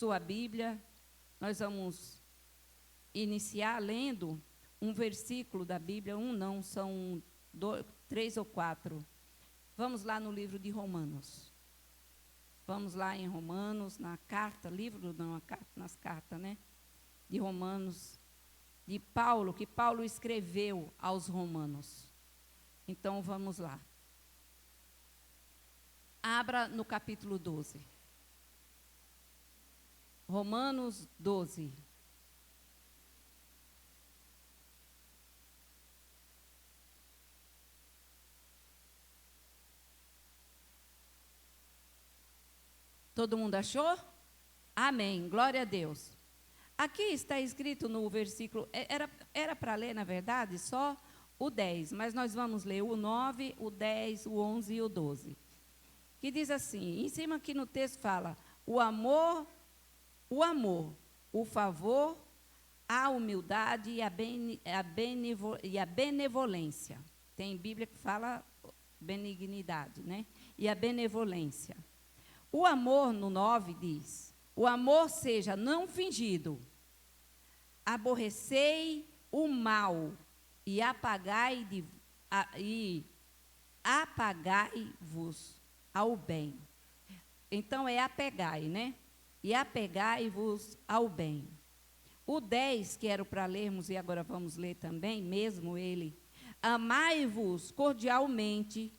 Sua Bíblia, nós vamos iniciar lendo um versículo da Bíblia, são 3 ou 4. Vamos lá no livro de Romanos. Vamos lá em Romanos, na carta, nas cartas, né? De Romanos, de Paulo, que Paulo escreveu aos romanos. Então, vamos lá. Abra no capítulo 12. Romanos 12. Todo mundo achou? Amém. Glória a Deus. Aqui está escrito no versículo, era para ler, na verdade, só o 10, mas nós vamos ler o 9, o 10, o 11 e o 12. Que diz assim, em cima aqui no texto fala, o amor, o favor, a humildade e a benevolência. Tem Bíblia que fala benignidade, né? E a benevolência. O amor, no 9, diz, o amor seja não fingido, aborrecei o mal e apagai-vos ao bem. Então, é apegai, né? E apegai-vos ao bem. O 10, que era para lermos, e agora vamos ler também, mesmo ele. Amai-vos cordialmente,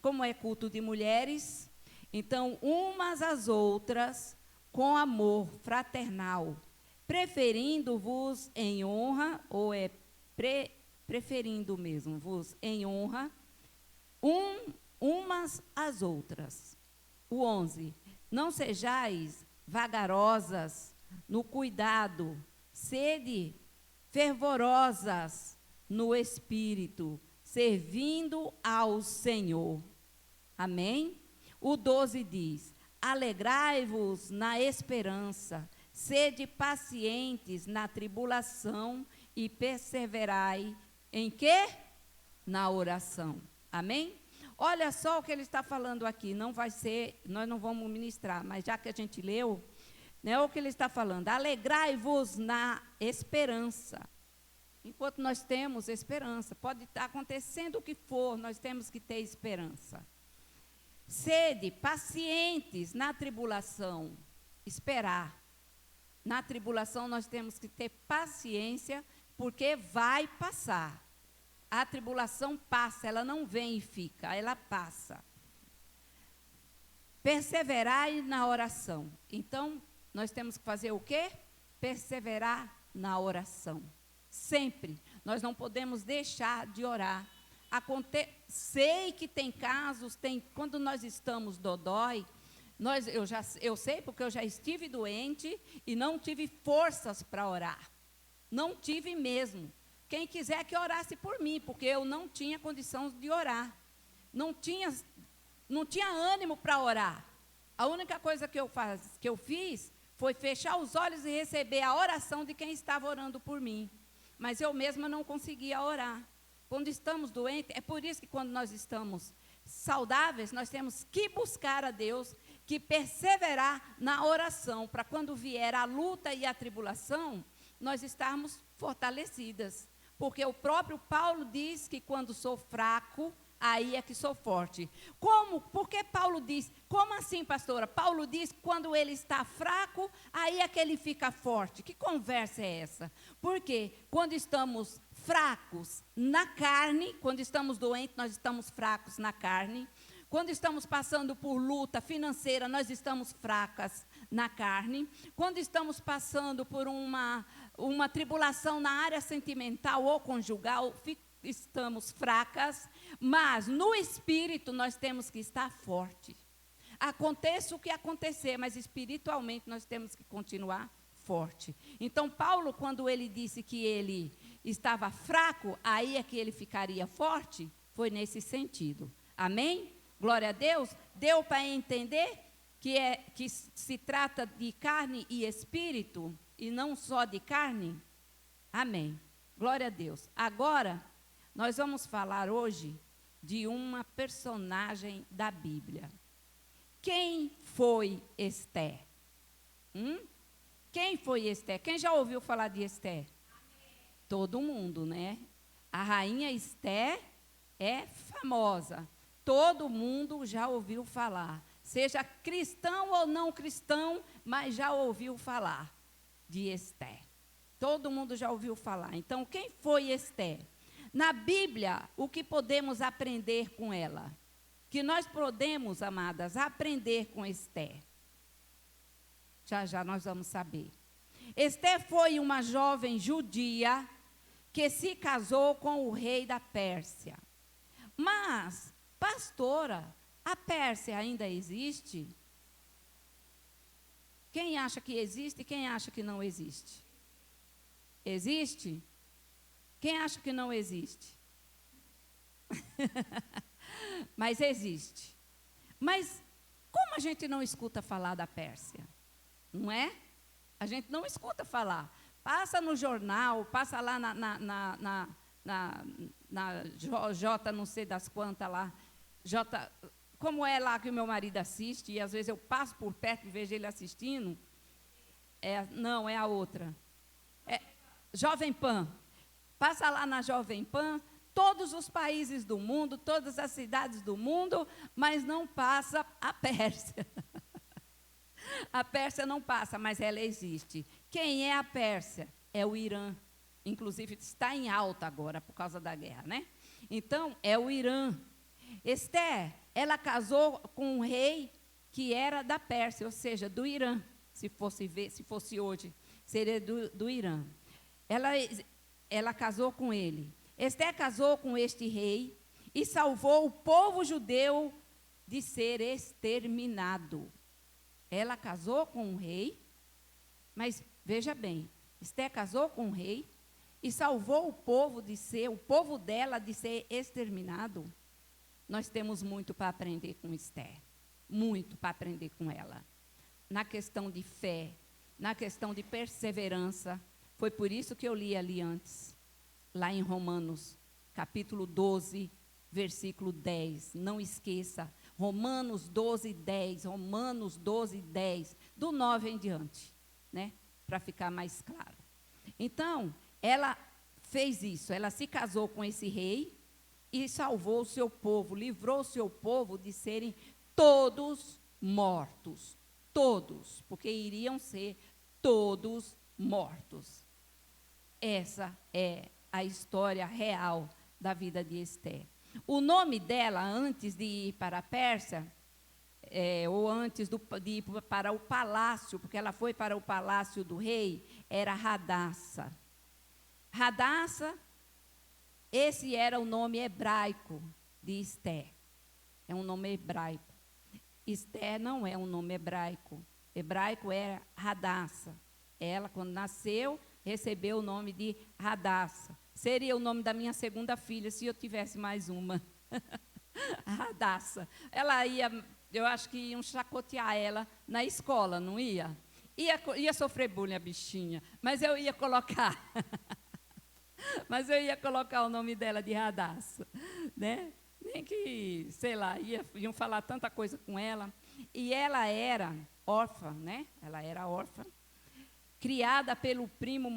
como é culto de mulheres, então, umas às outras, com amor fraternal, preferindo-vos em honra, ou preferindo mesmo, vos em honra, umas às outras. O 11, não sejais vagarosas no cuidado, sede fervorosas no espírito, servindo ao Senhor. Amém? O 12 diz, alegrai-vos na esperança, sede pacientes na tribulação e perseverai em quê? Na oração. Amém? Olha só o que ele está falando aqui, nós não vamos ministrar, mas já que a gente leu, né, o que ele está falando, alegrai-vos na esperança. Enquanto nós temos esperança, pode estar acontecendo o que for, nós temos que ter esperança. Sede pacientes na tribulação, esperar. Na tribulação nós temos que ter paciência, porque vai passar. A tribulação passa, ela não vem e fica, ela passa. Perseverai na oração. Então, nós temos que fazer o quê? Perseverar na oração. Sempre. Nós não podemos deixar de orar. Sei que tem casos, quando nós estamos dodói, eu sei porque eu já estive doente e não tive forças para orar. Não tive mesmo. Quem quiser que orasse por mim, porque eu não tinha condição de orar. Não tinha ânimo para orar. A única coisa que eu fiz foi fechar os olhos e receber a oração de quem estava orando por mim. Mas eu mesma não conseguia orar. Quando estamos doentes, é por isso que quando nós estamos saudáveis, nós temos que buscar a Deus, que perseverar na oração, para quando vier a luta e a tribulação, nós estarmos fortalecidas. Porque o próprio Paulo diz que quando sou fraco, aí é que sou forte. Como? Porque Paulo diz, como assim, pastora? Paulo diz que quando ele está fraco, aí é que ele fica forte. Que conversa é essa? Porque quando estamos fracos na carne, quando estamos doentes, nós estamos fracos na carne. Quando estamos passando por luta financeira, nós estamos fracas na carne. Quando estamos passando por uma tribulação na área sentimental ou conjugal, estamos fracas, mas no espírito nós temos que estar forte. Aconteça o que acontecer, mas espiritualmente nós temos que continuar forte. Então, Paulo, quando ele disse que ele estava fraco, aí é que ele ficaria forte, foi nesse sentido. Amém? Glória a Deus. Deu para entender que se trata de carne e espírito, e não só de carne? Amém. Glória a Deus. Agora, nós vamos falar hoje de uma personagem da Bíblia. Quem foi Esther? foi Esther? Quem já ouviu falar de Esther? Todo mundo, né? A rainha Esther é famosa. Todo mundo já ouviu falar. Seja cristão ou não cristão, mas já ouviu falar de Esther. Todo mundo já ouviu falar. Então, quem foi Esther? Na Bíblia, o que podemos aprender com ela? Que nós podemos, amadas, aprender com Esther. Já já nós vamos saber. Esther foi uma jovem judia que se casou com o rei da Pérsia. Mas, pastora, a Pérsia ainda existe? Quem acha que existe e quem acha que não existe? Existe? Quem acha que não existe? Mas existe. Mas como a gente não escuta falar da Pérsia? Não é? A gente não escuta falar. Passa no jornal, passa lá na J, não sei das quantas lá. J, como é lá que o meu marido assiste, e às vezes eu passo por perto e vejo ele assistindo. Não, é a outra. Jovem Pan. Passa lá na Jovem Pan, todos os países do mundo, todas as cidades do mundo, mas não passa a Pérsia. A Pérsia não passa, mas ela existe. Quem é a Pérsia? É o Irã. Inclusive, está em alta agora por causa da guerra, né? Então, é o Irã. Esther, ela casou com um rei que era da Pérsia, ou seja, do Irã. Se fosse hoje, seria do Irã. Ela casou com ele. Esther casou com este rei e salvou o povo judeu de ser exterminado. Ela casou com um rei, mas veja bem, Esther casou com um rei e salvou o povo dela de ser exterminado. Nós temos muito para aprender com Esther, muito para aprender com ela. Na questão de fé, na questão de perseverança. Foi por isso que eu li ali antes, lá em Romanos, capítulo 12, versículo 10. Não esqueça, Romanos 12, 10. Romanos 12, 10. Do 9 em diante, né? Para ficar mais claro. Então, ela fez isso. Ela se casou com esse rei e salvou o seu povo, livrou o seu povo de serem todos mortos. Todos, porque iriam ser todos mortos. Essa é a história real da vida de Esther. O nome dela, antes de ir para a Pérsia, ou antes de ir para o palácio, porque ela foi para o palácio do rei, era Radassa. Radassa, esse era o nome hebraico de Esther. É um nome hebraico. Esther não é um nome hebraico. Hebraico era Radassa. Ela, quando nasceu, recebeu o nome de Radassa. Seria o nome da minha segunda filha, se eu tivesse mais uma. Radassa. Ela ia, eu acho que iam chacotear ela na escola, não ia? Ia sofrer bullying a bichinha, mas eu ia colocar. Mas eu ia colocar o nome dela de Radassa, né? Nem que, sei lá, iam falar tanta coisa com ela. E ela era órfã, né? Ela era órfã. Criada pelo primo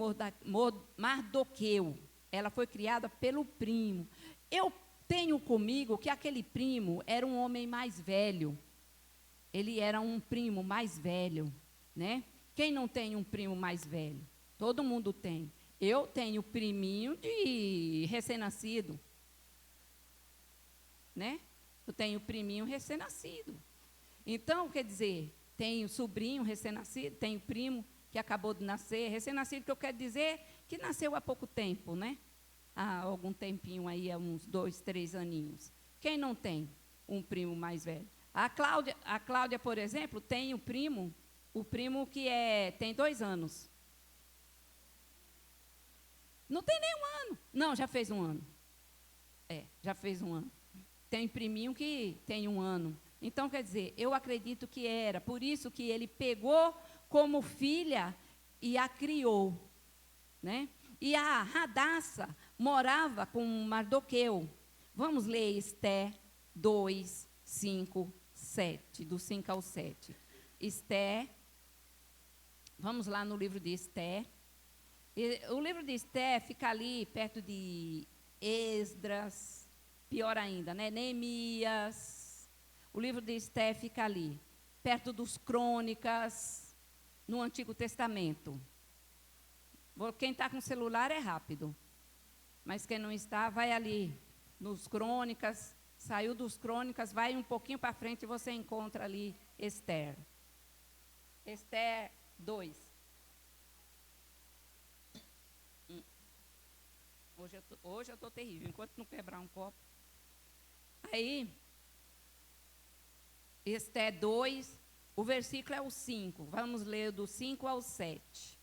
Mardoqueu. Ela foi criada pelo primo. Eu tenho comigo que aquele primo era um homem mais velho. Ele era um primo mais velho, né? Quem não tem um primo mais velho? Todo mundo tem. Eu tenho priminho de recém-nascido, né? Eu tenho priminho recém-nascido. Então, quer dizer, tenho sobrinho recém-nascido, tenho primo que acabou de nascer, recém-nascido, que eu quero dizer que nasceu há pouco tempo, né? Há algum tempinho aí, há uns 2, 3 aninhos. Quem não tem um primo mais velho? A Cláudia, por exemplo, tem o primo que tem 2 anos. Não tem nem 1 ano. Não, já fez 1 ano. Já fez 1 ano. Tem priminho que tem 1 ano. Então, quer dizer, eu acredito que era. Por isso que ele pegou como filha e a criou, né? E a Radassa morava com Mardoqueu. Vamos ler Esther 2, 5, 7, do 5 ao 7. Esther, Vamos lá no livro de Esther. O livro de Esther fica ali perto de Esdras, pior ainda, né? Neemias. O livro de Esther fica ali, perto dos Crônicas, no Antigo Testamento. Quem está com celular é rápido, mas quem não está, vai ali nos Crônicas, saiu dos Crônicas, vai um pouquinho para frente e você encontra ali Esther. Esther 2. Hoje eu estou terrível, enquanto não quebrar um copo. Aí, Esther 2, o versículo é o 5. Vamos ler do 5 ao 7.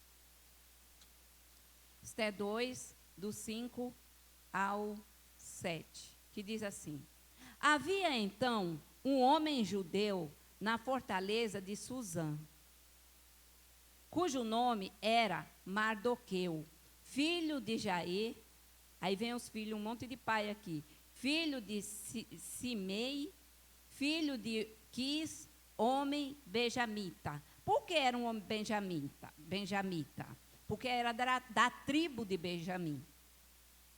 Esther 2, do 5 ao 7, que diz assim: Havia então um homem judeu na fortaleza de Suzã, cujo nome era Mardoqueu, filho de Jair. Aí vem os filhos, um monte de pai aqui. Filho de Simei, filho de Quis, homem benjamita. Por que era um homem benjamita? Porque era da tribo de Benjamim.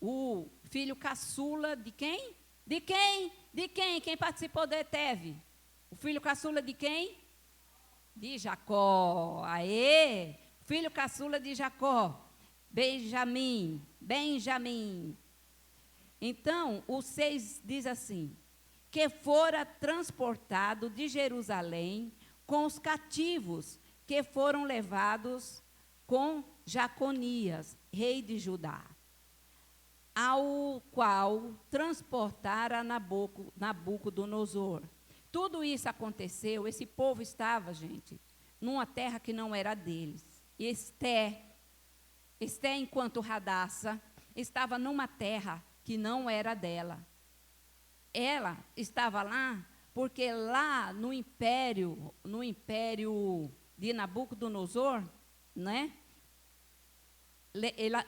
O filho caçula de quem? De quem? De quem? Quem participou da ETEV? O filho caçula de quem? De Jacó. Aê! Filho caçula de Jacó. Benjamim. Então, o 6 diz assim: que fora transportado de Jerusalém com os cativos que foram levados com Jaconias, rei de Judá, ao qual transportara Nabucodonosor. Tudo isso aconteceu, esse povo estava, gente, numa terra que não era deles. E Esther, enquanto Radassa, estava numa terra que não era dela. Ela estava lá porque lá no império de Nabucodonosor, né,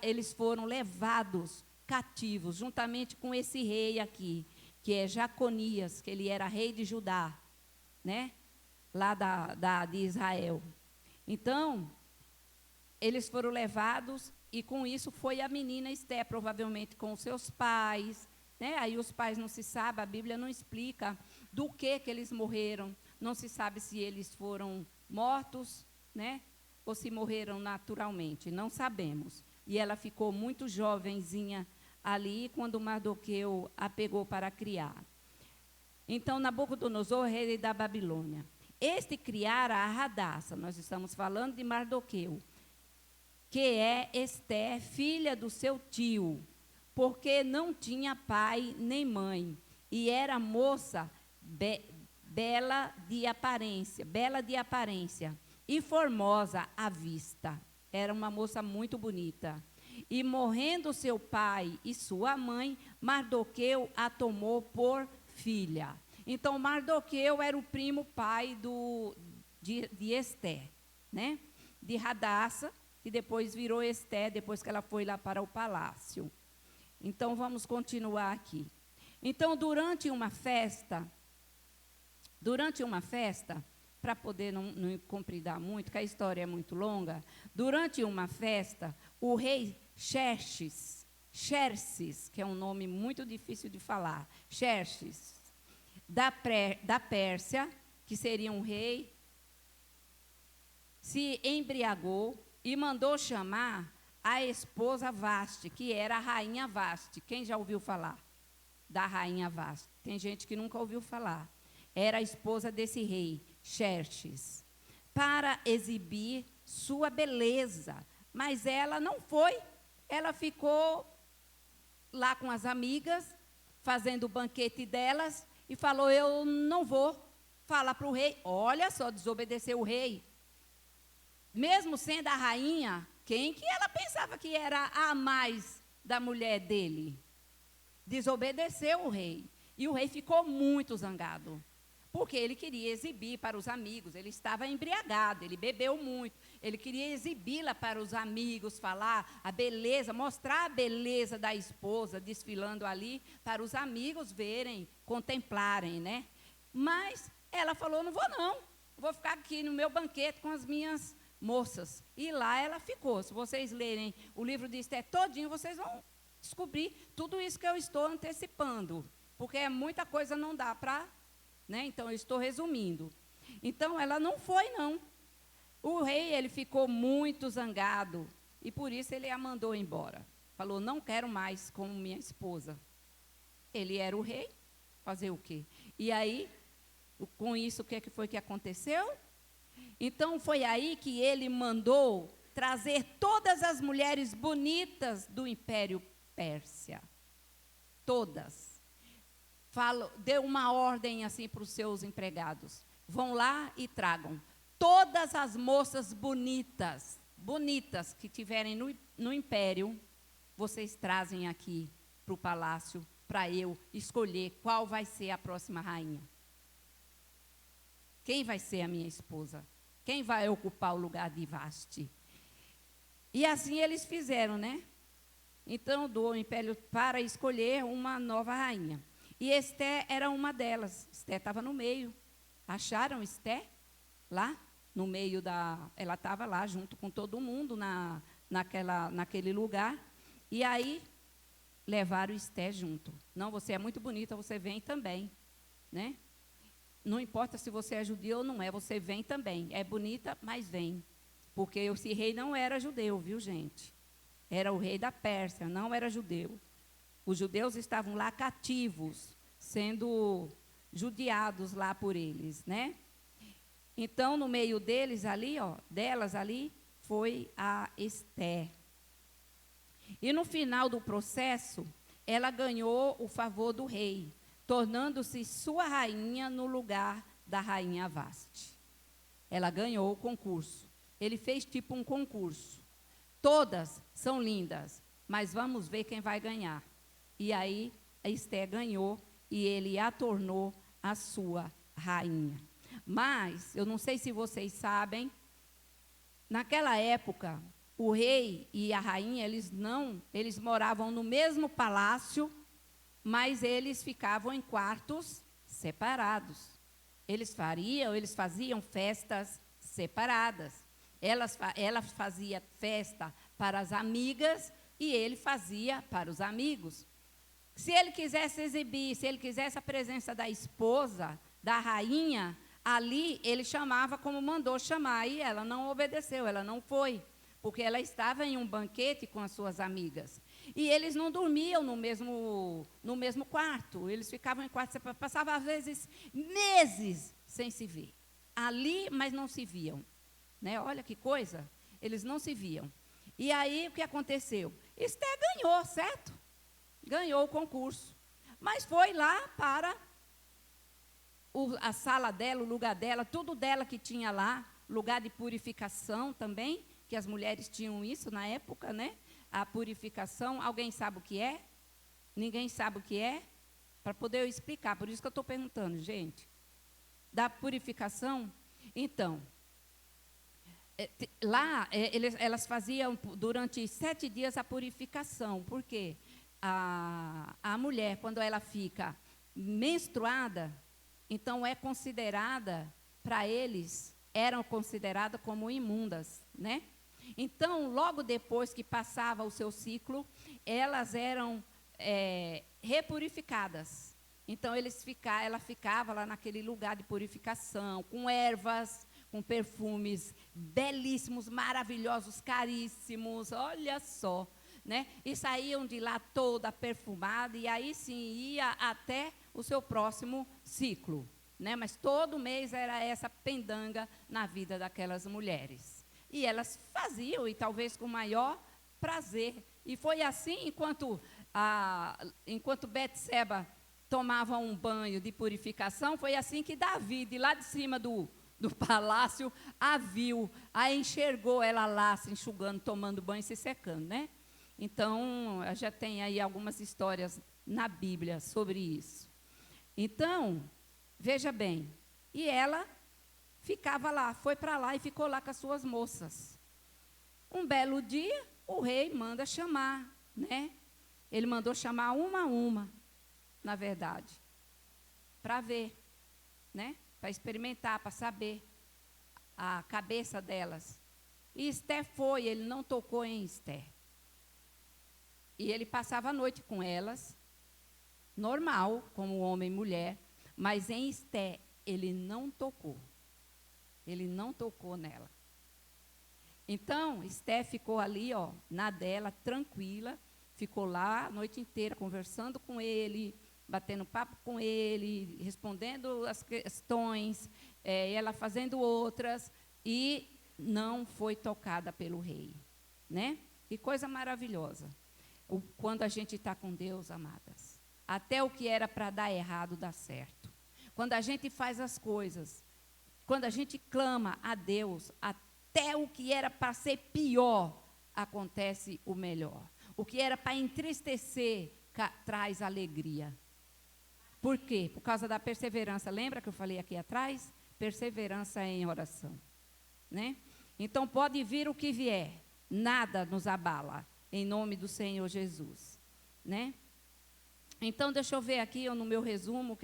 eles foram levados cativos, juntamente com esse rei aqui, que é Jaconias, que ele era rei de Judá, né, lá de Israel. Então, eles foram levados, e com isso foi a menina Esther, provavelmente com os seus pais, né? Aí os pais não se sabe, a Bíblia não explica do que eles morreram, não se sabe se eles foram mortos, né? Ou se morreram naturalmente, não sabemos. E ela ficou muito jovenzinha ali, quando Mardoqueu a pegou para criar. Então, Nabucodonosor, rei da Babilônia, este criara a Radassa, nós estamos falando de Mardoqueu, que é Esther, filha do seu tio, porque não tinha pai nem mãe, e era moça bela de aparência, e formosa à vista. Era uma moça muito bonita. E morrendo seu pai e sua mãe, Mardoqueu a tomou por filha. Então, Mardoqueu era o primo pai de Esther, né? De Radassa, que depois virou Esther, depois que ela foi lá para o palácio. Então, vamos continuar aqui. Então, durante uma festa, para poder não compridar muito, que a história é muito longa, durante uma festa, o rei Xerxes, que é um nome muito difícil de falar, Xerxes, da Pérsia, que seria um rei, se embriagou e mandou chamar a esposa Vaste, que era a rainha Vaste. Quem já ouviu falar da rainha Vaste? Tem gente que nunca ouviu falar. Era a esposa desse rei, Xerxes, para exibir sua beleza. Mas ela não foi. Ela ficou lá com as amigas, fazendo o banquete delas, e falou: eu não vou falar para o rei. Olha só, desobedeceu o rei. Mesmo sendo a rainha, quem que ela pensava que era a mais da mulher dele? Desobedeceu o rei. E o rei ficou muito zangado, porque ele queria exibir para os amigos. Ele estava embriagado, ele bebeu muito. Ele queria exibi-la para os amigos, falar a beleza, mostrar a beleza da esposa desfilando ali, para os amigos verem, contemplarem, né? Mas ela falou: não vou não, vou ficar aqui no meu banquete com as minhas moças. E lá ela ficou. Se vocês lerem o livro de Esté todinho, vocês vão descobrir tudo isso que eu estou antecipando. Porque é muita coisa, não dá para... Né? Então, eu estou resumindo. Então, ela não foi, não. O rei, ele ficou muito zangado. E por isso ele a mandou embora. Falou, não quero mais como minha esposa. Ele era o rei. Fazer o quê? E aí, com isso, o que foi que aconteceu? Então, foi aí que ele mandou trazer todas as mulheres bonitas do Império Pérsia. Todas. Deu uma ordem assim para os seus empregados. Vão lá e tragam todas as moças bonitas que tiverem no Império, vocês trazem aqui para o palácio, para eu escolher qual vai ser a próxima rainha. Quem vai ser a minha esposa? Quem vai ocupar o lugar de Vasti? E assim eles fizeram, né? Então, do Império para escolher uma nova rainha. E Esté era uma delas. Esté estava no meio. Acharam Esté lá no meio da... Ela estava lá junto com todo mundo naquele lugar. E aí, levaram Esté junto. Não, você é muito bonita, você vem também. Né? Não importa se você é judeu ou não é, você vem também. É bonita, mas vem. Porque esse rei não era judeu, viu, gente? Era o rei da Pérsia, não era judeu. Os judeus estavam lá cativos, sendo judiados lá por eles, né? Então, no meio delas ali, foi a Esté. E no final do processo, ela ganhou o favor do rei, tornando-se sua rainha no lugar da rainha Vasti. Ela ganhou o concurso. Ele fez tipo um concurso. Todas são lindas, mas vamos ver quem vai ganhar. E aí, a Esté ganhou e ele a tornou a sua rainha. Mas, eu não sei se vocês sabem, naquela época, o rei e a rainha, eles moravam no mesmo palácio, mas eles ficavam em quartos separados. Eles faziam festas separadas. Ela fazia festa para as amigas e ele fazia para os amigos. Se ele quisesse exibir, se ele quisesse a presença da esposa, da rainha, ali ele chamava como mandou chamar, e ela não obedeceu, ela não foi, porque ela estava em um banquete com as suas amigas. E eles não dormiam no mesmo quarto, eles ficavam em quartos separados, passavam às vezes meses sem se ver. Ali, mas não se viam. Né? Olha que coisa, eles não se viam. E aí, o que aconteceu? Esté ganhou, certo? Ganhou o concurso. Mas foi lá para a sala dela, o lugar dela, tudo dela que tinha lá, lugar de purificação também, que as mulheres tinham isso na época, né? A purificação, alguém sabe o que é? Ninguém sabe o que é? Para poder eu explicar, por isso que eu estou perguntando, gente. Da purificação, então... Lá, elas faziam durante 7 dias a purificação, porque a mulher, quando ela fica menstruada, então é considerada, para eles, eram consideradas como imundas, né? Então, logo depois que passava o seu ciclo, elas eram repurificadas. Então, ela ficava lá naquele lugar de purificação, com ervas, com perfumes belíssimos, maravilhosos, caríssimos, olha só, né? E saíam de lá toda perfumada, e aí sim ia até o seu próximo ciclo, né? Mas todo mês era essa pendanga na vida daquelas mulheres. E elas faziam, e talvez com maior prazer. E foi assim, enquanto Betseba tomava um banho de purificação, foi assim que Davi, de lá de cima do palácio, a viu, a enxergou ela lá se enxugando, tomando banho e se secando, né? Então, já tem aí algumas histórias na Bíblia sobre isso. Então, veja bem, e ela ficava lá, foi para lá e ficou lá com as suas moças. Um belo dia, o rei manda chamar, né? Ele mandou chamar uma a uma, na verdade, para ver, né? Para experimentar, para saber a cabeça delas. E Esté foi, ele não tocou em Esté. E ele passava a noite com elas, normal, como homem e mulher, mas em Esté ele não tocou. Ele não tocou nela. Então, Esté ficou ali, ó, na dela, tranquila, ficou lá a noite inteira conversando com ele, batendo papo com ele, respondendo as questões, ela fazendo outras, e não foi tocada pelo rei, né? Que coisa maravilhosa. Quando a gente está com Deus, amadas, até o que era para dar errado dá certo. Quando a gente faz as coisas, quando a gente clama a Deus, até o que era para ser pior, acontece o melhor. O que era para entristecer, traz alegria. Por quê? Por causa da perseverança. Lembra que eu falei aqui atrás? Perseverança em oração, né? Então, pode vir o que vier, nada nos abala, em nome do Senhor Jesus, né? Então, deixa eu ver aqui no meu resumo,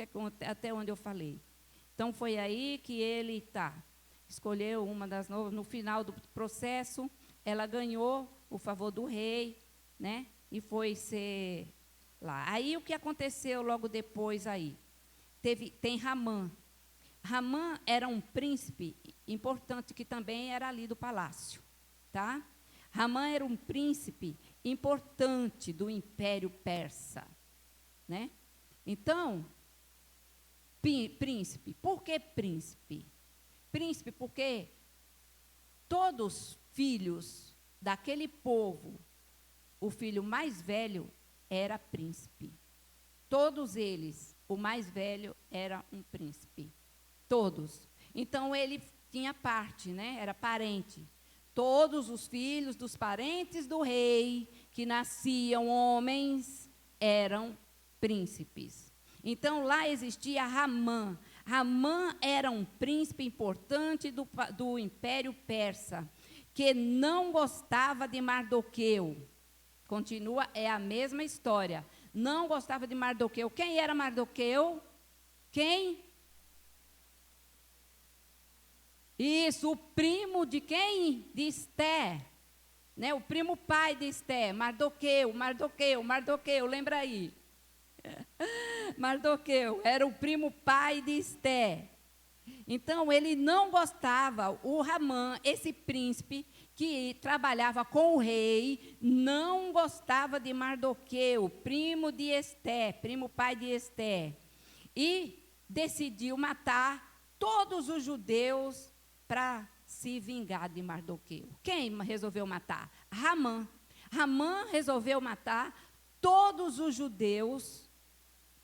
até onde eu falei. Então, foi aí que ele escolheu uma das novas. No final do processo, ela ganhou o favor do rei, né? E foi ser lá. Aí, o que aconteceu logo depois aí? Tem Ramã. Ramã era um príncipe importante, que também era ali do palácio, tá? Ramã era um príncipe importante do Império Persa, né? Então, príncipe. Por que príncipe? Príncipe porque todos filhos daquele povo, o filho mais velho era príncipe. Todos eles, o mais velho era um príncipe. Todos. Então, ele tinha parte, né? Era parente. Todos os filhos dos parentes do rei, que nasciam homens, eram príncipes. Então, lá existia Ramã. Ramã era um príncipe importante do Império Persa, que não gostava de Mardoqueu. Continua, é a mesma história. Não gostava de Mardoqueu. Quem era Mardoqueu? Quem? Isso, o primo de quem? De Esté. Né? O primo pai de Esté. Mardoqueu, lembra aí? Mardoqueu era o primo pai de Esté. Então, ele não gostava, o Ramã, esse príncipe que trabalhava com o rei, não gostava de Mardoqueu, primo de Esté, primo pai de Esté. E decidiu matar todos os judeus para se vingar de Mardoqueu. Quem resolveu matar? Ramã. Ramã resolveu matar todos os judeus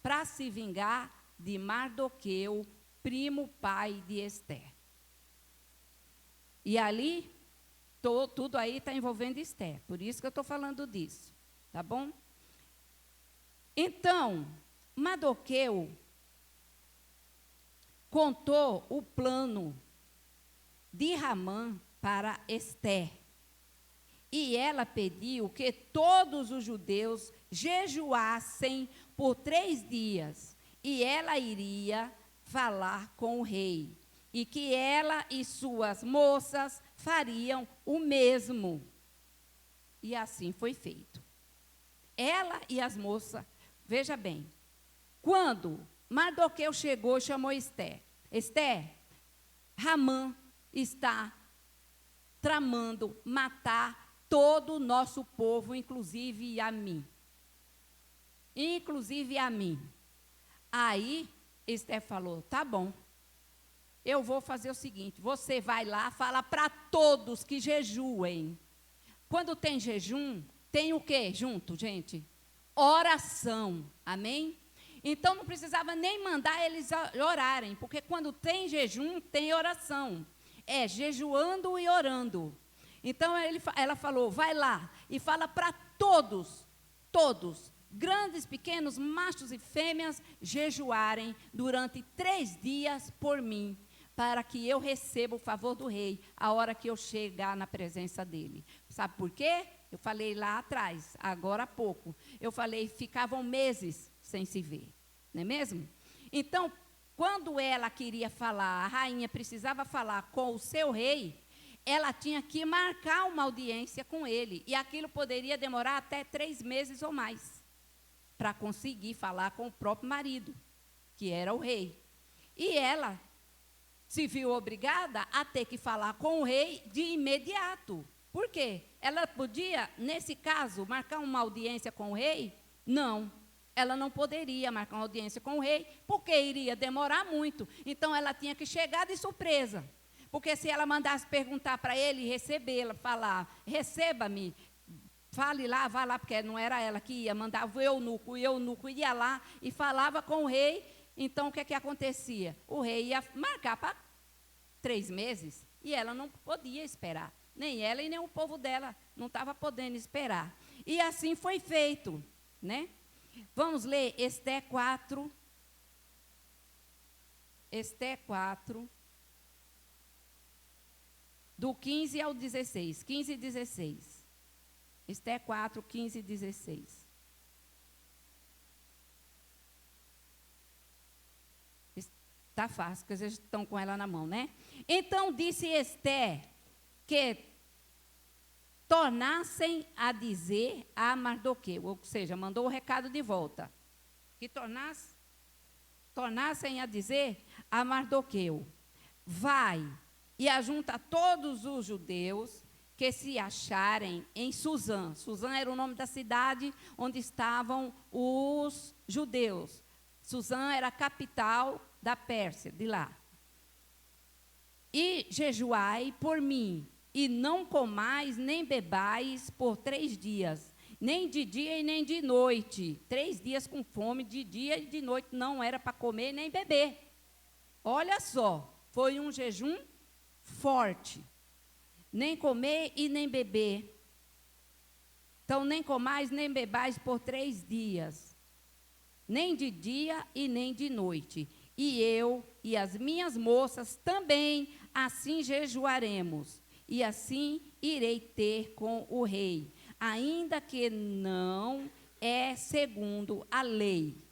para se vingar de Mardoqueu, primo pai de Esté. E ali, tudo aí está envolvendo Esté, por isso que eu estou falando disso, tá bom? Então, Mardoqueu contou o plano de Ramã para Esté. E ela pediu que todos os judeus jejuassem por 3 dias. E ela iria falar com o rei. E que ela e suas moças fariam o mesmo. E assim foi feito. Ela e as moças, veja bem, quando Mardoqueu chegou e chamou Esté. Esté, Ramã está tramando matar todo o nosso povo, inclusive a mim. Inclusive a mim. Aí, Esté falou, tá bom, eu vou fazer o seguinte, você vai lá, fala para todos que jejuem. Quando tem jejum, tem o quê junto, gente? Oração, amém? Então, não precisava nem mandar eles orarem, porque quando tem jejum, tem oração. É jejuando e orando. Então, ela falou, vai lá e fala para todos, grandes, pequenos, machos e fêmeas, jejuarem durante 3 dias por mim, para que eu receba o favor do rei, a hora que eu chegar na presença dele. Sabe por quê? Eu falei lá atrás, agora há pouco. Eu falei, ficavam meses sem se ver, não é mesmo? Então, quando ela queria falar, a rainha precisava falar com o seu rei, ela tinha que marcar uma audiência com ele. E aquilo poderia demorar até 3 meses ou mais, para conseguir falar com o próprio marido, que era o rei. E ela se viu obrigada a ter que falar com o rei de imediato. Por quê? Ela podia, nesse caso, marcar uma audiência com o rei? Não. Ela não poderia marcar uma audiência com o rei, porque iria demorar muito. Então, ela tinha que chegar de surpresa. Porque se ela mandasse perguntar para ele, recebê-la, falar, receba-me, fale lá, vá lá, porque não era ela que ia, mandava o eunuco ia lá e falava com o rei. Então, o que acontecia? O rei ia marcar para 3 meses e ela não podia esperar. Nem ela e nem o povo dela não estava podendo esperar. E assim foi feito, né? Vamos ler Esté 4. Esté 4, do 15 ao 16. 15 e 16. Esté 4, 15 e 16. Está fácil, porque vocês estão com ela na mão, né? Então disse Esté que tornassem a dizer a Mardoqueu, ou seja, mandou o recado de volta, que tornassem a dizer a Mardoqueu, vai e ajunta todos os judeus que se acharem em Suzã. Suzã era o nome da cidade onde estavam os judeus. Suzã era a capital da Pérsia, de lá. E jejuai por mim, e não comais nem bebais por 3 dias, nem de dia e nem de noite. 3 dias com fome, de dia e de noite, não era para comer nem beber. Olha só, foi um jejum forte. Nem comer e nem beber. Então, nem comais nem bebais por 3 dias, nem de dia e nem de noite. E eu e as minhas moças também assim jejuaremos, e assim irei ter com o rei, ainda que não é segundo a lei.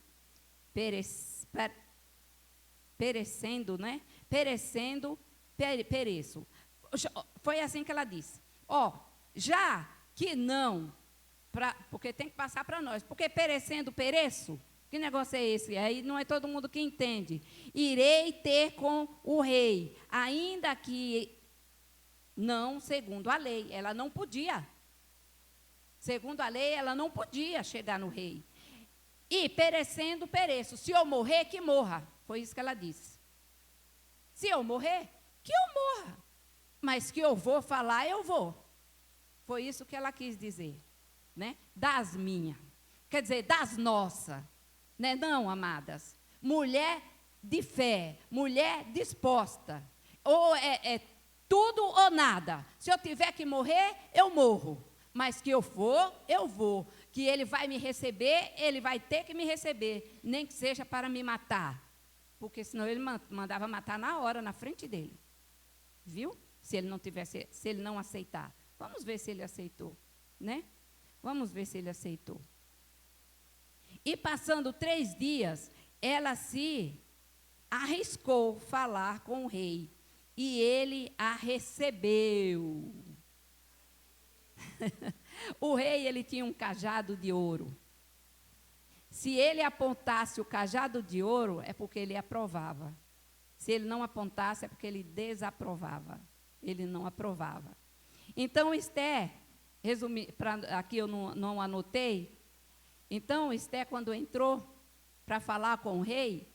Perecendo, né? Pereço. Foi assim que ela disse. Já que não, porque tem que passar para nós, porque perecendo, pereço. Que negócio é esse? Aí não é todo mundo que entende. Irei ter com o rei, ainda que não segundo a lei. Ela não podia. Segundo a lei, ela não podia chegar no rei. E perecendo, pereço. Se eu morrer, que morra. Foi isso que ela disse. Se eu morrer, que eu morra. Mas que eu vou falar, eu vou. Foi isso que ela quis dizer. Né? Das minhas. Quer dizer, das nossas. Né? Não, amadas. Mulher de fé, mulher disposta. Ou é tudo ou nada. Se eu tiver que morrer, eu morro. Mas que eu for, eu vou. Que ele vai me receber, ele vai ter que me receber. Nem que seja para me matar. Porque senão ele mandava matar na hora, na frente dele. Viu? Se ele não aceitar. Vamos ver se ele aceitou. Né? Vamos ver se ele aceitou. E passando 3 dias, ela se arriscou falar com o rei. E ele a recebeu. O rei, ele tinha um cajado de ouro. Se ele apontasse o cajado de ouro, é porque ele aprovava. Se ele não apontasse, é porque ele desaprovava. Ele não aprovava. Então, Esté, aqui eu não anotei. Então, Esté, quando entrou para falar com o rei,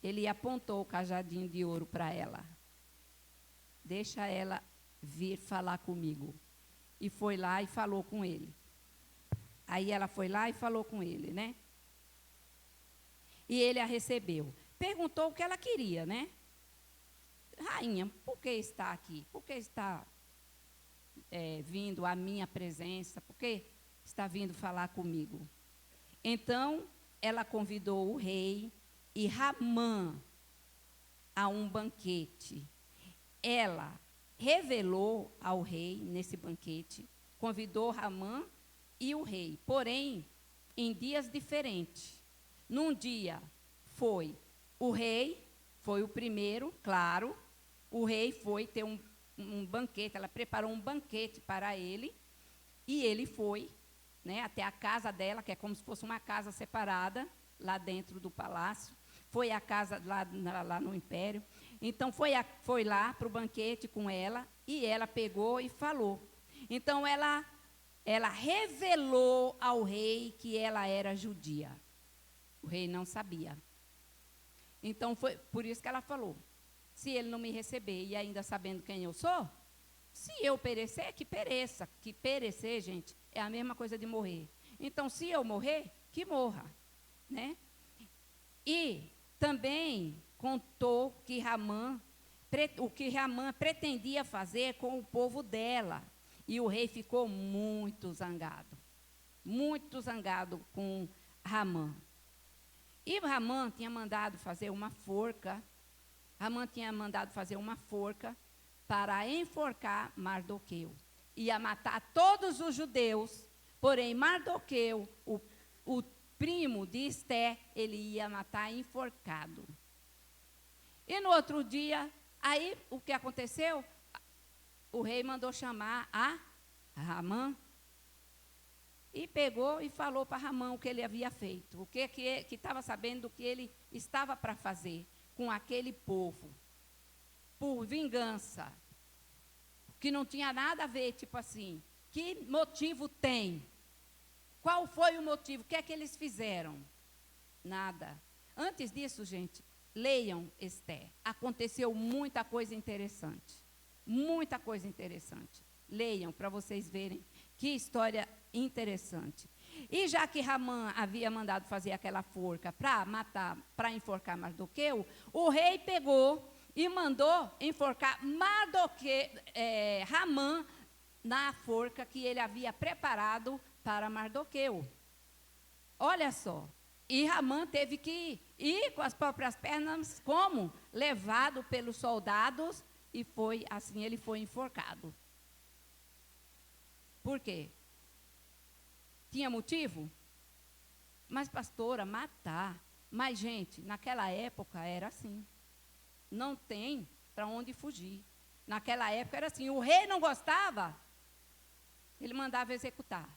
ele apontou o cajadinho de ouro para ela. Deixa ela vir falar comigo. E foi lá e falou com ele. Aí ela foi lá e falou com ele, né? E ele a recebeu. Perguntou o que ela queria, né? Rainha, por que está aqui? Por que está vindo à minha presença? Por que está vindo falar comigo? Então, ela convidou o rei e Ramã a um banquete. Ela revelou ao rei, nesse banquete, convidou Ramã e o rei, porém, em dias diferentes. Num dia foi o rei, foi o primeiro, claro, o rei foi ter um banquete, ela preparou um banquete para ele, e ele foi, né, até a casa dela, que é como se fosse uma casa separada, lá dentro do palácio. Foi a casa lá no Império. Então, foi lá para o banquete com ela, e ela pegou e falou. Então, ela revelou ao rei que ela era judia. O rei não sabia. Então, foi por isso que ela falou, se ele não me receber, e ainda sabendo quem eu sou, se eu perecer, que pereça. Que perecer, gente, é a mesma coisa de morrer. Então, se eu morrer, que morra, né? E também contou que o que Ramã pretendia fazer com o povo dela. E o rei ficou muito zangado com Ramã. E Ramã tinha mandado fazer uma forca. Para enforcar Mardoqueu. Ia matar todos os judeus, porém Mardoqueu, o primo de Esté, ele ia matar enforcado. E no outro dia, aí o que aconteceu? O rei mandou chamar a Ramã e pegou e falou para Ramã o que ele havia feito, o que estava sabendo do que ele estava para fazer com aquele povo, por vingança, que não tinha nada a ver, tipo assim, que motivo tem? Qual foi o motivo? O que é que eles fizeram? Nada. Antes disso, gente, leiam Esté. Aconteceu muita coisa interessante. Muita coisa interessante. Leiam para vocês verem que história interessante. E já que Ramã havia mandado fazer aquela forca para enforcar Mardoqueu, o rei pegou e mandou enforcar Ramã na forca que ele havia preparado para Mardoqueu. Olha só. E Ramã teve que ir com as próprias pernas, como? Levado pelos soldados, e foi assim, ele foi enforcado. Por quê? Tinha motivo? Mas, pastora, matar. Mas, gente, naquela época era assim. Não tem para onde fugir. Naquela época era assim. O rei não gostava, ele mandava executar.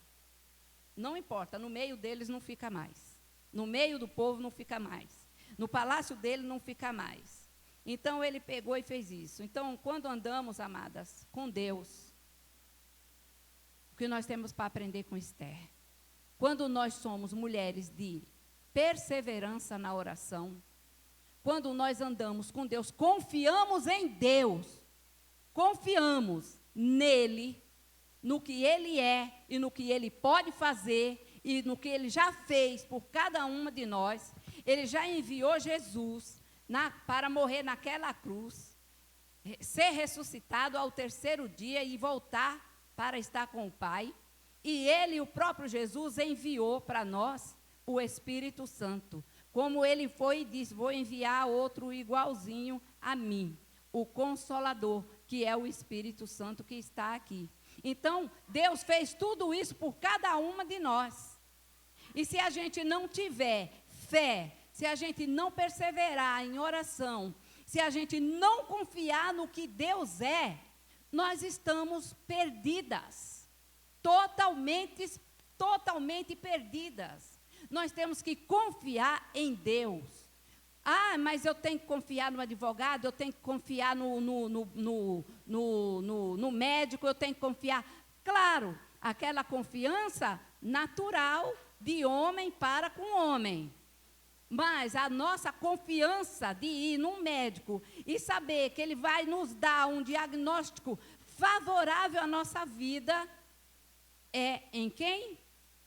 Não importa, no meio deles não fica mais. No meio do povo não fica mais. No palácio dele não fica mais. Então, ele pegou e fez isso. Então, quando andamos, amadas, com Deus, o que nós temos para aprender com Esther? Quando nós somos mulheres de perseverança na oração, quando nós andamos com Deus, confiamos em Deus, confiamos nele, no que Ele é e no que Ele pode fazer e no que Ele já fez por cada uma de nós. Ele já enviou Jesus para morrer naquela cruz, ser ressuscitado ao terceiro dia e voltar para estar com o Pai. E Ele, o próprio Jesus, enviou para nós o Espírito Santo. Como Ele foi e disse, vou enviar outro igualzinho a mim, o Consolador, que é o Espírito Santo que está aqui. Então, Deus fez tudo isso por cada uma de nós. E se a gente não tiver fé, se a gente não perseverar em oração, se a gente não confiar no que Deus é, nós estamos perdidas. Totalmente perdidas. Nós temos que confiar em Deus. Ah, mas eu tenho que confiar no advogado, eu tenho que confiar no médico, eu tenho que confiar. Claro, aquela confiança natural de homem para com homem. Mas a nossa confiança de ir num médico e saber que ele vai nos dar um diagnóstico favorável à nossa vida é em quem?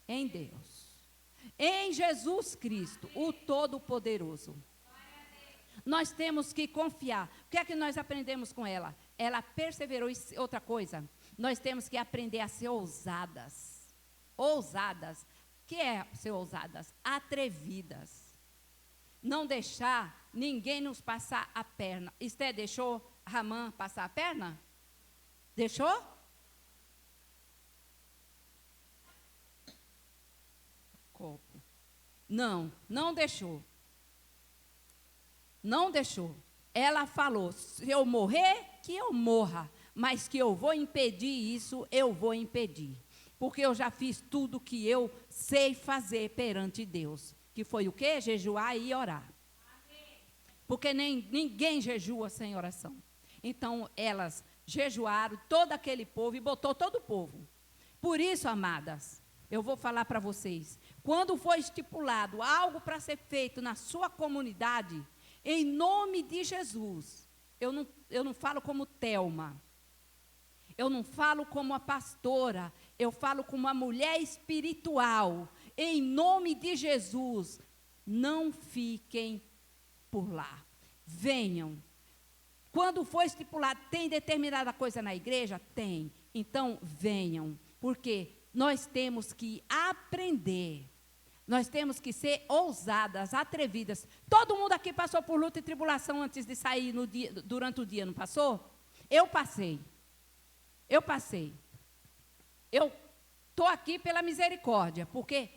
Em Deus. Em Jesus Cristo, o Todo-Poderoso. Nós temos que confiar. O que é que nós aprendemos com ela? Ela perseverou. E outra coisa, nós temos que aprender a ser ousadas. Ousadas. O que é ser ousadas? Atrevidas. Não deixar ninguém nos passar a perna. Esté deixou Ramã passar a perna? Deixou? Copo. Não deixou. Não deixou. Ela falou, se eu morrer, que eu morra. mas que eu vou impedir isso, eu vou impedir. Porque eu já fiz tudo que eu sei fazer perante Deus. Que foi o quê? Jejuar e orar. Porque ninguém jejua sem oração. Então, elas jejuaram, todo aquele povo, e botou todo o povo. Por isso, amadas, eu vou falar para vocês, quando for estipulado algo para ser feito na sua comunidade, em nome de Jesus, eu não falo como Thelma, eu não falo como a pastora, eu falo como uma mulher espiritual, em nome de Jesus, não fiquem por lá, venham. Quando for estipulado, tem determinada coisa na igreja? Tem. Então, venham. Porque nós temos que aprender. Nós temos que ser ousadas, atrevidas. Todo mundo aqui passou por luta e tribulação antes de sair durante o dia, não passou? Eu passei. Eu estou aqui pela misericórdia. Porque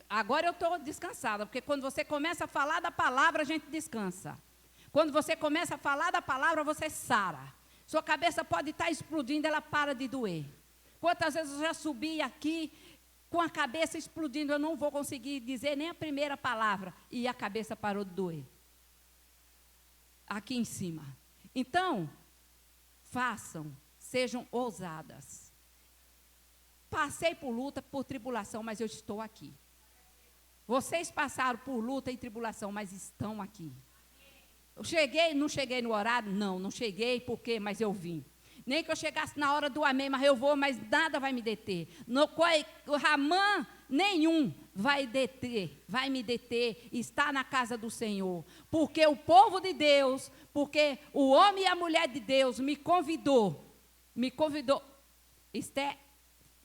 agora eu estou descansada. Porque quando você começa a falar da palavra, a gente descansa. Quando você começa a falar da palavra, você sara. Sua cabeça pode estar explodindo, ela para de doer. Quantas vezes eu já subi aqui com a cabeça explodindo, eu não vou conseguir dizer nem a primeira palavra, e a cabeça parou de doer. Aqui em cima. Então, façam, sejam ousadas. Passei por luta, por tribulação, mas eu estou aqui. Vocês passaram por luta e tribulação, mas estão aqui. Não cheguei no horário? Não cheguei, por quê? Mas eu vim. Nem que eu chegasse na hora do amém, mas eu vou, mas nada vai me deter. O Ramã nenhum vai me deter, está na casa do Senhor. Porque o povo de Deus, porque o homem e a mulher de Deus me convidou. Esté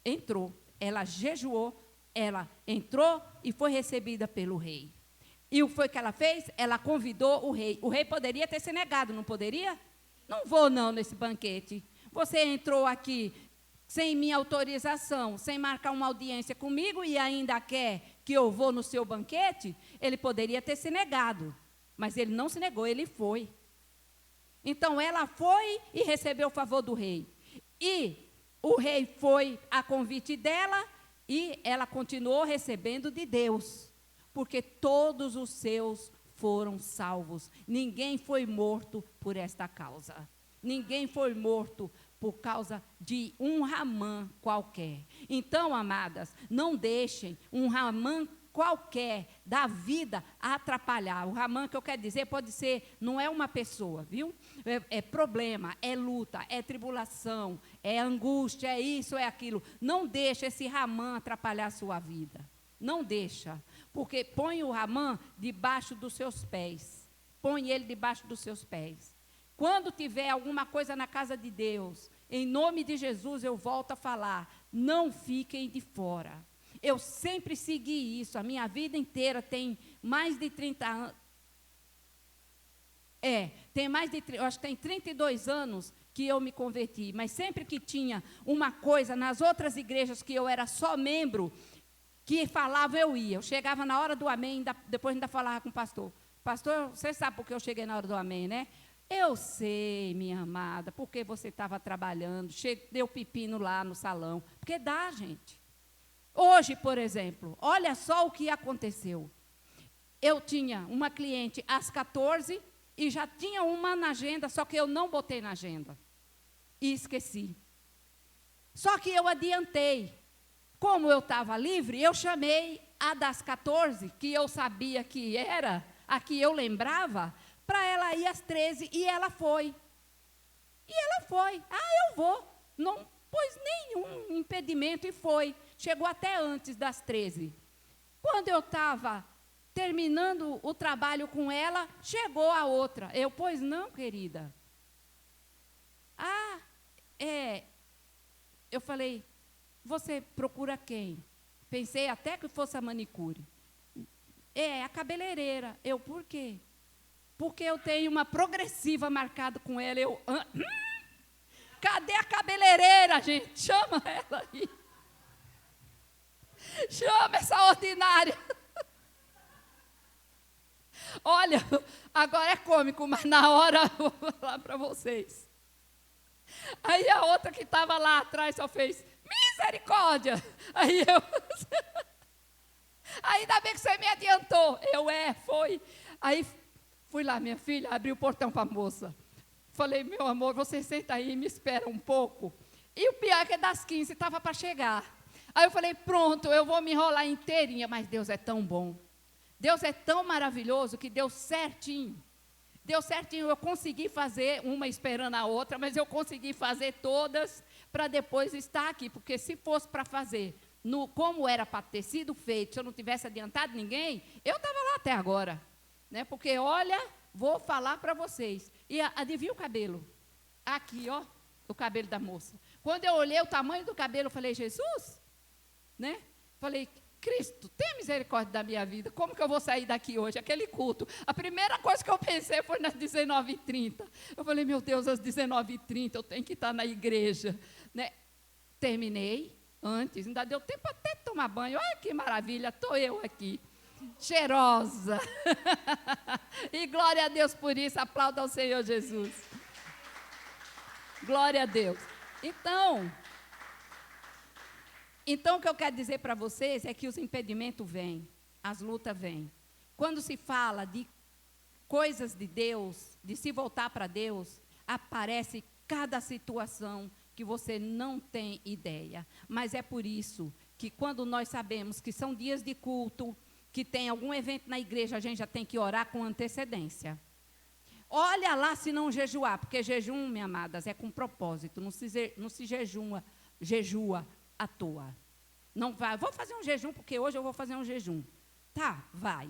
entrou, ela jejuou, ela entrou e foi recebida pelo rei. E o que foi que ela fez? Ela convidou o rei. O rei poderia ter se negado, não poderia? Não vou não nesse banquete. Você entrou aqui sem minha autorização, sem marcar uma audiência comigo e ainda quer que eu vou no seu banquete? Ele poderia ter se negado, mas ele não se negou, ele foi. Então ela foi e recebeu o favor do rei. E o rei foi a convite dela e ela continuou recebendo de Deus. Porque todos os seus foram salvos. Ninguém foi morto por esta causa. Ninguém foi morto por causa de um Ramã qualquer. Então, amadas, não deixem um Ramã qualquer da vida atrapalhar. O Ramã que eu quero dizer pode ser, não é uma pessoa, viu? É problema, é luta, é tribulação, é angústia, é isso, é aquilo. Não deixe esse Ramã atrapalhar a sua vida. Não deixa, porque põe o Ramã debaixo dos seus pés. Põe ele debaixo dos seus pés. Quando tiver alguma coisa na casa de Deus, em nome de Jesus, eu volto a falar, não fiquem de fora. Eu sempre segui isso, a minha vida inteira tem mais de 30 anos. Eu acho que tem 32 anos que eu me converti, mas sempre que tinha uma coisa nas outras igrejas que eu era só membro, que falava, eu ia. Eu chegava na hora do amém, depois ainda falava com o pastor. Pastor, você sabe por que eu cheguei na hora do amém, né? Eu sei, minha amada, porque você estava trabalhando, deu pepino lá no salão. Porque dá, gente. Hoje, por exemplo, olha só o que aconteceu. Eu tinha uma cliente às 14 e já tinha uma na agenda, só que eu não botei na agenda. E esqueci. Só que eu adiantei. Como eu estava livre, eu chamei a das 14, que eu sabia que era, a que eu lembrava, para ela ir às 13, e ela foi. Eu vou. Não pôs nenhum impedimento e foi. Chegou até antes das 13. Quando eu estava terminando o trabalho com ela, chegou a outra. Pois não, querida. Eu falei, você procura quem? Pensei até que fosse a manicure. A cabeleireira. Por quê? Porque eu tenho uma progressiva marcada com ela. Cadê a cabeleireira, gente? Chama ela aí. Chama essa ordinária. Olha, agora é cômico, mas na hora eu vou falar para vocês. Aí a outra que estava lá atrás só fez, misericórdia. Aí eu, ainda bem que você me adiantou. Foi. Aí fui lá, minha filha, abri o portão para a moça. Falei, meu amor, você senta aí e me espera um pouco. E o pior é que das 15 estava para chegar. Aí eu falei, pronto, eu vou me enrolar inteirinha. Mas Deus é tão bom. Deus é tão maravilhoso que deu certinho. Deu certinho, eu consegui fazer uma esperando a outra, mas eu consegui fazer todas para depois estar aqui. Porque se fosse para fazer como era para ter sido feito, se eu não tivesse adiantado ninguém, eu estava lá até agora. Né? Porque, olha, vou falar para vocês. E adivinha o cabelo? Aqui, ó, o cabelo da moça. Quando eu olhei o tamanho do cabelo, eu falei, Jesus, né? Falei, Cristo, tenha misericórdia da minha vida. Como que eu vou sair daqui hoje? Aquele culto. A primeira coisa que eu pensei foi nas 19h30. Eu falei, meu Deus, às 19h30 eu tenho que estar na igreja. Né? Terminei antes, ainda deu tempo até de tomar banho. Olha que maravilha, estou eu aqui. Cheirosa. E glória a Deus por isso. Aplauda ao Senhor Jesus. Glória a Deus. Então, o que eu quero dizer para vocês é que os impedimentos vêm, as lutas vêm. Quando se fala de coisas de Deus, de se voltar para Deus, aparece cada situação que você não tem ideia. Mas é por isso que quando nós sabemos que são dias de culto, que tem algum evento na igreja, a gente já tem que orar com antecedência. Olha lá se não jejuar, porque jejum, minhas amadas, é com propósito, não se jejua à toa. Não vai, vou fazer um jejum, porque hoje eu vou fazer um jejum. Tá, vai.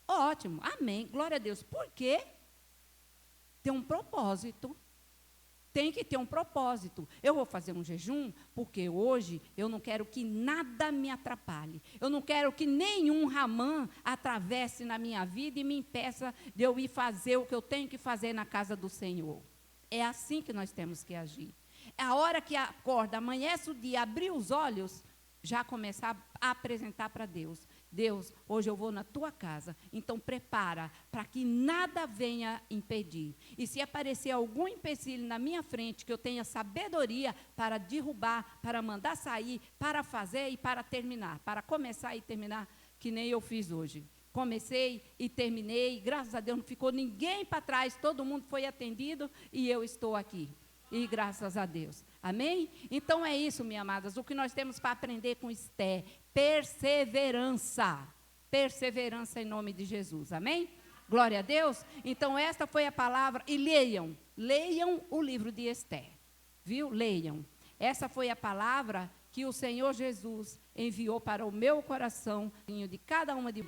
Ótimo, amém, glória a Deus. Por quê? Tem um propósito. Tem que ter um propósito. Eu vou fazer um jejum, porque hoje eu não quero que nada me atrapalhe. Eu não quero que nenhum Ramã atravesse na minha vida e me impeça de eu ir fazer o que eu tenho que fazer na casa do Senhor. É assim que nós temos que agir. É a hora que acorda, amanhece o dia, abrir os olhos, já começar a apresentar para Deus. Deus, hoje eu vou na tua casa, então prepara para que nada venha impedir. E se aparecer algum empecilho na minha frente, que eu tenha sabedoria para derrubar, para mandar sair, para fazer e para terminar, para começar e terminar, que nem eu fiz hoje. Comecei e terminei, graças a Deus não ficou ninguém para trás, todo mundo foi atendido e eu estou aqui. E graças a Deus. Amém? Então é isso, minhas amadas. O que nós temos para aprender com Esther? Perseverança. Perseverança em nome de Jesus. Amém? Glória a Deus. Então esta foi a palavra. E leiam. Leiam o livro de Esther. Viu? Leiam. Essa foi a palavra que o Senhor Jesus enviou para o meu coração de cada uma de